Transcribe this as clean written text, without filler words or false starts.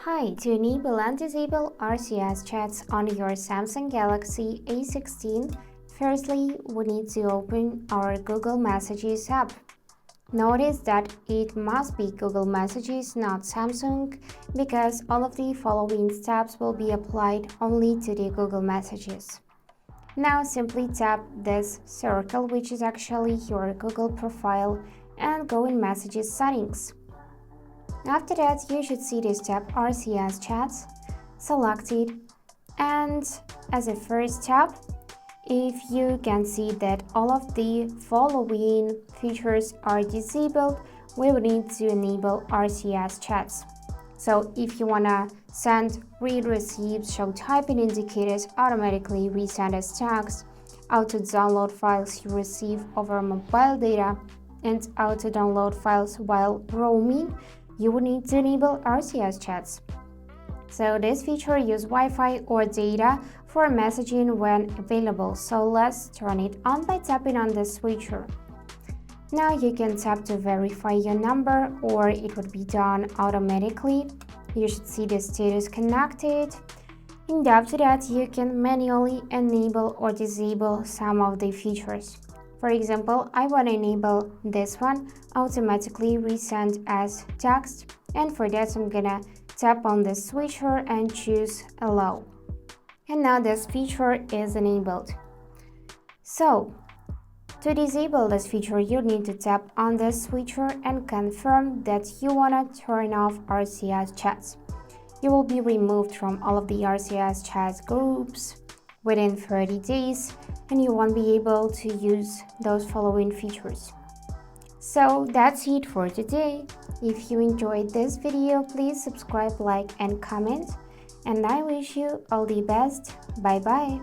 Hi, to enable and disable RCS chats on your Samsung Galaxy A16, firstly, we need to open our Google Messages app. Notice that it must be Google Messages, not Samsung, because all of the following steps will be applied only to the Google Messages. Now simply tap this circle, which is actually your Google profile, and go in Messages settings. After that, you should see this tab RCS chats, select it, and as a first step, if you can see that all of the following features are disabled, we will need to enable RCS chats. So if you wanna send, read, receive, show typing indicators, automatically resend as text, auto download files you receive over mobile data, and auto download files while roaming, you will need to enable RCS chats. So this feature uses Wi-Fi or data for messaging when available. So let's turn it on by tapping on the switcher. Now you can tap to verify your number, or it would be done automatically. You should see the status connected. And after that, you can manually enable or disable some of the features. For example, I want to enable this one, automatically resend as text, and for that I'm gonna tap on the switcher and choose allow. And now this feature is enabled. So, to disable this feature, you need to tap on the switcher and confirm that you want to turn off RCS chats. You will be removed from all of the RCS chat groups within 30 days, and you won't be able to use those following features. So that's it for today. If you enjoyed this video, please subscribe, like, and comment. And I wish you all the best. Bye bye.